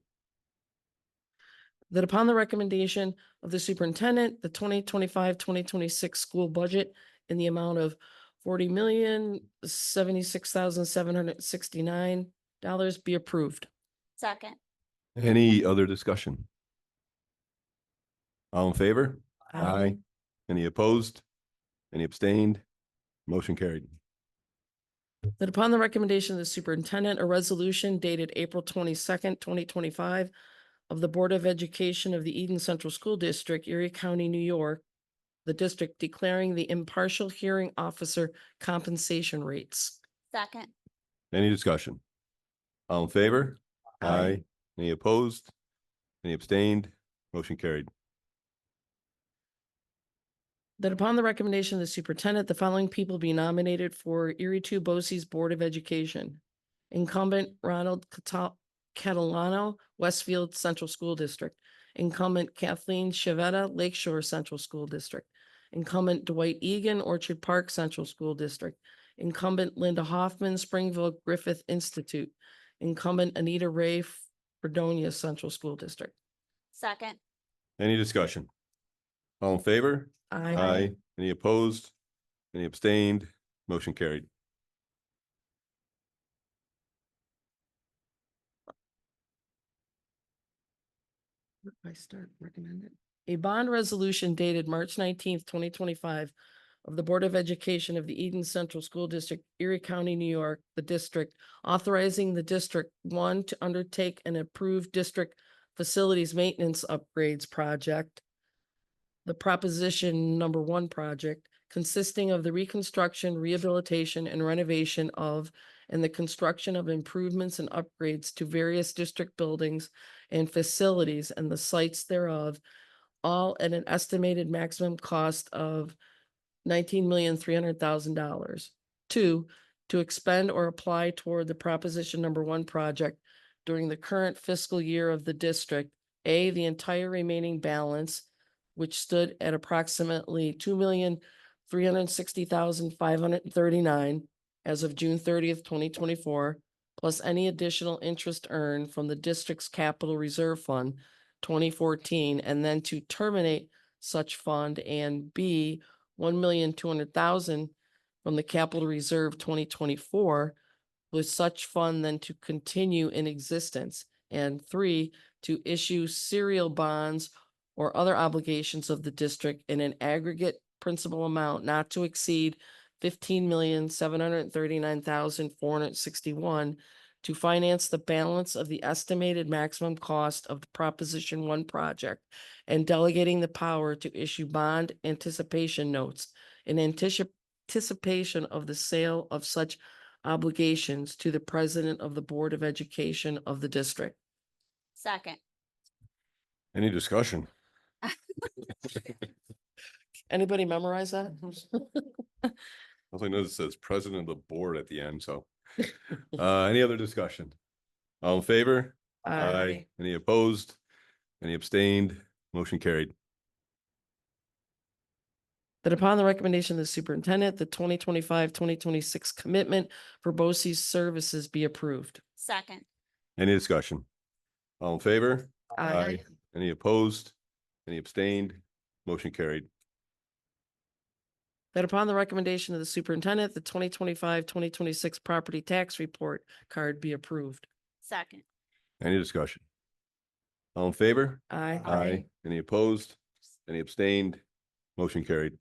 That upon the recommendation of the superintendent, the 2025-2026 school budget in the amount of $40,076,769 be approved. Second. Any other discussion? All in favor? Any opposed? Any abstained? Motion carried. That upon the recommendation of the superintendent, a resolution dated April 22nd, 2025 of the Board of Education of the Eden Central School District, Erie County, New York, the district declaring the impartial hearing officer compensation rates. Second. Any discussion? All in favor? Aye. Any opposed? Any abstained? Motion carried. That upon the recommendation of the superintendent, the following people be nominated for Erie Two Bosse's Board of Education. Incumbent Ronald Catalano, Westfield Central School District. Incumbent Kathleen Shavetta, Lakeshore Central School District. Incumbent Dwight Egan, Orchard Park Central School District. Incumbent Linda Hoffman, Springville Griffith Institute. Incumbent Anita Ray, Fredonia Central School District. Second. Any discussion? All in favor? Aye. Any opposed? Any abstained? Motion carried. I start recommended. A bond resolution dated March 19th, 2025 of the Board of Education of the Eden Central School District, Erie County, New York, the district, authorizing the district one to undertake an approved district facilities maintenance upgrades project. The proposition number one project consisting of the reconstruction, rehabilitation, and renovation of and the construction of improvements and upgrades to various district buildings and facilities and the sites thereof, all at an estimated maximum cost of $19,300,000. Two, to expend or apply toward the proposition number one project during the current fiscal year of the district, A, the entire remaining balance, which stood at approximately $2,360,539 as of June 30th, 2024, plus any additional interest earned from the district's capital reserve fund 2014, and then to terminate such fund, and B, $1,200,000 from the capital reserve 2024, with such fund then to continue in existence, and three, to issue serial bonds or other obligations of the district in an aggregate principal amount not to exceed $15,739,461 to finance the balance of the estimated maximum cost of the Proposition One project, and delegating the power to issue bond anticipation notes in anticipation of the sale of such obligations to the President of the Board of Education of the district. Second. Any discussion? Anybody memorize that? All I know it says president of the board at the end, so. Any other discussion? All in favor? Any opposed? Any abstained? Motion carried. That upon the recommendation of the superintendent, the 2025-2026 commitment for BOCES services be approved. Second. Any discussion? All in favor? Aye. Any opposed? Any abstained? Motion carried. That upon the recommendation of the superintendent, the 2025-2026 property tax report card be approved. Second. Any discussion? All in favor? Aye. Any opposed? Any abstained? Motion carried.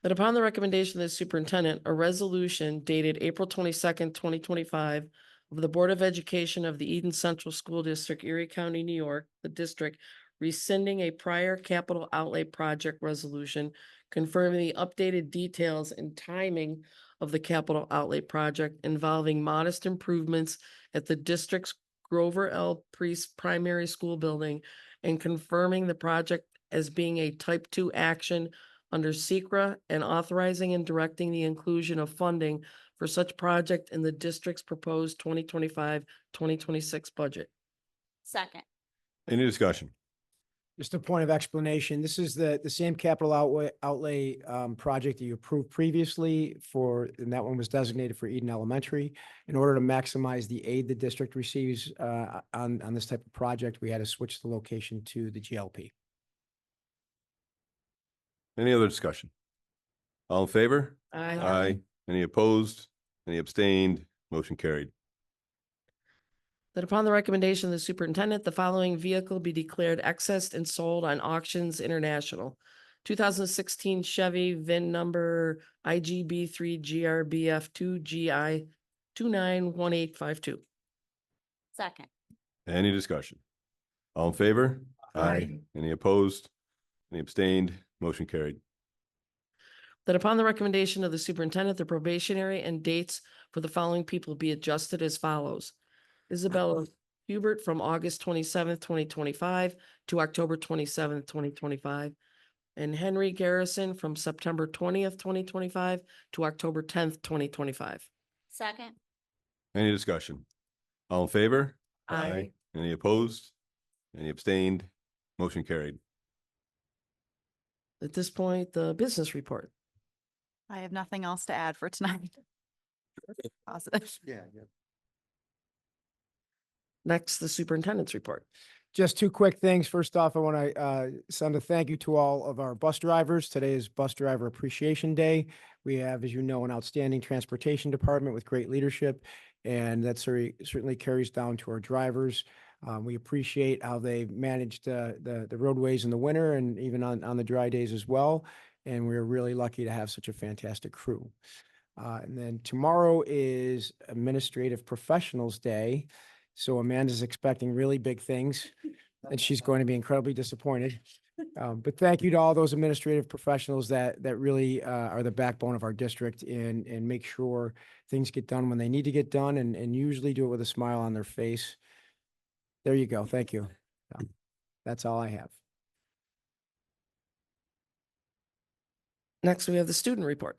That upon the recommendation of the superintendent, a resolution dated April 22nd, 2025 of the Board of Education of the Eden Central School District, Erie County, New York, the district, rescinding a prior capital outlay project resolution, confirming the updated details and timing of the capital outlay project involving modest improvements at the district's Grover L. Priest Primary School building, and confirming the project as being a type 2 action under SECRA, and authorizing and directing the inclusion of funding for such project in the district's proposed 2025-2026 budget. Second. Any discussion? Just a point of explanation. This is the same capital outlay project that you approved previously for, and that one was designated for Eden Elementary. In order to maximize the aid the district receives on this type of project, we had to switch the location to the GLP. Any other discussion? All in favor? Aye. Any opposed? Any abstained? Motion carried. That upon the recommendation of the superintendent, the following vehicle be declared accessed and sold on Auctions International. 2016 Chevy VIN number IGB3GRBF2GI 291852. Second. Any discussion? All in favor? Aye. Any opposed? Any abstained? Motion carried. That upon the recommendation of the superintendent, the probationary and dates for the following people be adjusted as follows. Isabella Hubert from August 27th, 2025 to October 27th, 2025. And Henry Garrison from September 20th, 2025 to October 10th, 2025. Second. Any discussion? All in favor? Aye. Any opposed? Any abstained? Motion carried. At this point, the business report. I have nothing else to add for tonight. Positive. Yeah, yeah. Next, the superintendent's report. Just two quick things. First off, I want to send a thank you to all of our bus drivers. Today is Bus Driver Appreciation Day. We have, as you know, an outstanding transportation department with great leadership, and that certainly carries down to our drivers. We appreciate how they managed the roadways in the winter and even on the dry days as well. And we're really lucky to have such a fantastic crew. And then tomorrow is Administrative Professionals Day. So Amanda's expecting really big things, and she's going to be incredibly disappointed. But thank you to all those administrative professionals that really are the backbone of our district and make sure things get done when they need to get done and usually do it with a smile on their face. There you go. Thank you. That's all I have. Next, we have the student report.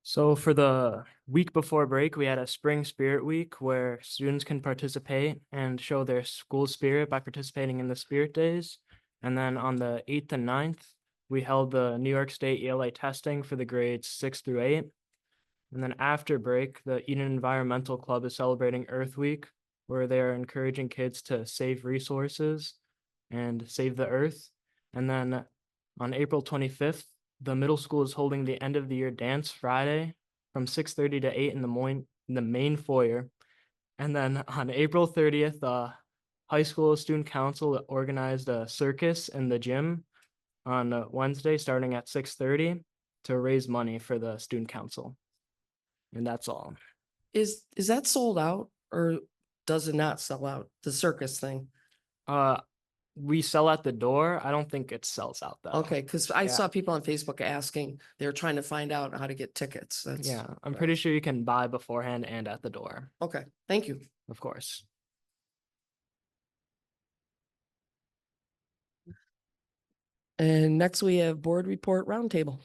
So for the week before break, we had a Spring Spirit Week where students can participate and show their school spirit by participating in the Spirit Days. And then on the 8th and 9th, we held the New York State ELA testing for the grades 6 through 8. And then after break, the Eden Environmental Club is celebrating Earth Week, where they are encouraging kids to save resources and save the earth. And then on April 25th, the middle school is holding the end of the year dance Friday from 6:30 to 8 in the main foyer. And then on April 30th, the high school student council organized a circus in the gym on Wednesday starting at 6:30 to raise money for the student council. And that's all. Is that sold out or does it not sell out? The circus thing? We sell at the door. I don't think it sells out though. Okay, because I Yeah. saw people on Facebook asking, they were trying to find out how to get tickets. That's Yeah, I'm pretty sure you can buy beforehand and at the door, okay. Thank you. of course. And next we have board report roundtable.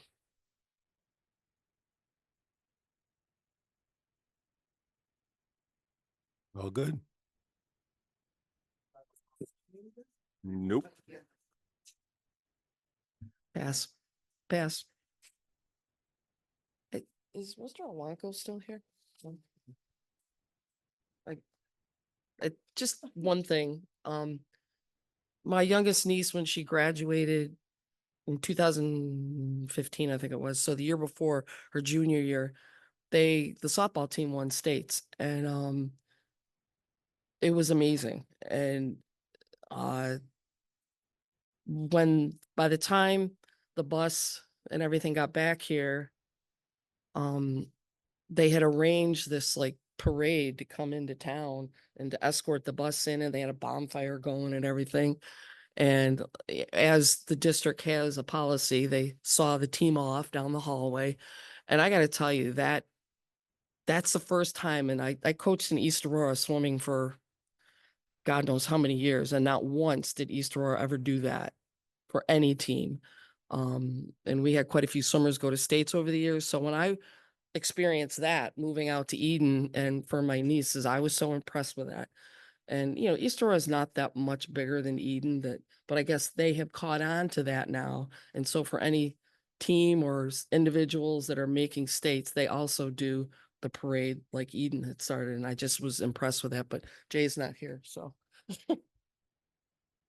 All good? Nope. Pass. Pass. Hey, is Mr. Alonco still here? No. Just one thing, my youngest niece, when she graduated in 2015, I think it was, so the year before her junior year, the softball team won states and it was amazing. And by the time the bus and everything got back here, they had arranged this like parade to come into town and to escort the bus in, and they had a bonfire going and everything. And as the district has a policy, they saw the team off down the hallway. And I got to tell you that's the first time. And I coached in East Aurora swimming for God knows how many years. And not once did East Aurora ever do that for any team. And we had quite a few swimmers go to states over the years. So when I experienced that moving out to Eden and for my nieces, I was so impressed with that. And, you know, East Aurora is not that much bigger than Eden, but I guess they have caught on to that now. And so for any team or individuals that are making states, they also do the parade like Eden had started. And I just was impressed with that, but Jay's not here. So I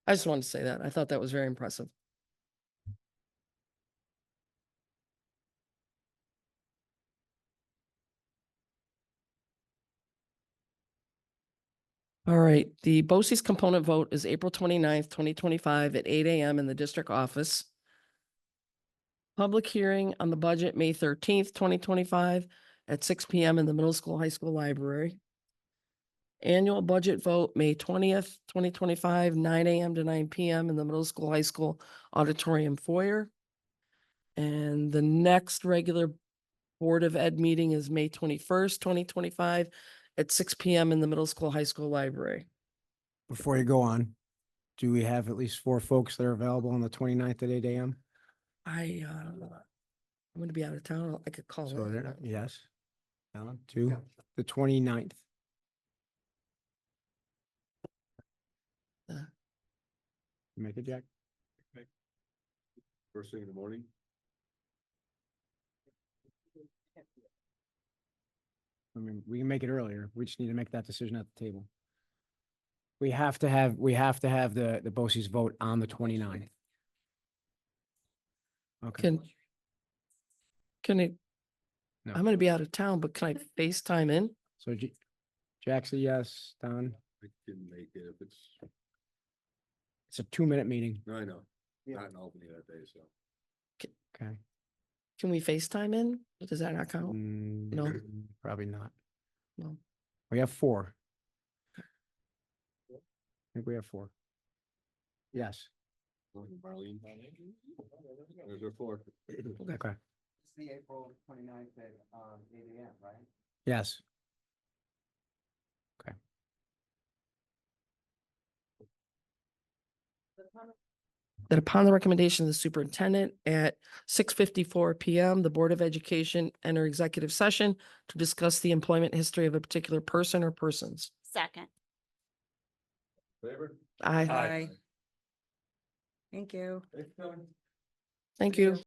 just wanted to say that. I thought that was very impressive. All right, the BOCES component vote is April 29th, 2025 at 8 a.m. in the district office. Public hearing on the budget, May 13th, 2025 at 6 p.m. in the middle school, high school library. Annual budget vote, May 20th, 2025, 9 a.m. to 9 p.m. in the middle school, high school auditorium foyer. And the next regular Board of Ed meeting is May 21st, 2025 at 6 p.m. in the middle school, high school library. Before you go on, do we have at least 4 folks that are available on the 29th at 8 a.m.? I'm going to be out of town. I could call So, it. yes. Alan, to the 29th. Make it, Jack? First thing in the morning? I mean, we can make it earlier. We just need to make that decision at the table. We have to have the BOCES vote on the 29th. Okay. Can it, No. I'm gonna be out of town, but can I FaceTime in? So Jack's a yes, Don. I can make it if it's, It's a 2-minute meeting. I know, not in Albany that day, so. Okay. Can we FaceTime in? Does that not count? No. Probably not. No. We have 4. I think we have 4. Yes. Marlene. There's our 4. Okay. It's the April 29th at 8 AM, right? Yes. Okay. That upon the recommendation of the superintendent at 6:54 PM, the Board of Education enter executive session to discuss the employment history of a particular person or persons. Second. Favor? Aye. Aye. Thank you. Thank you.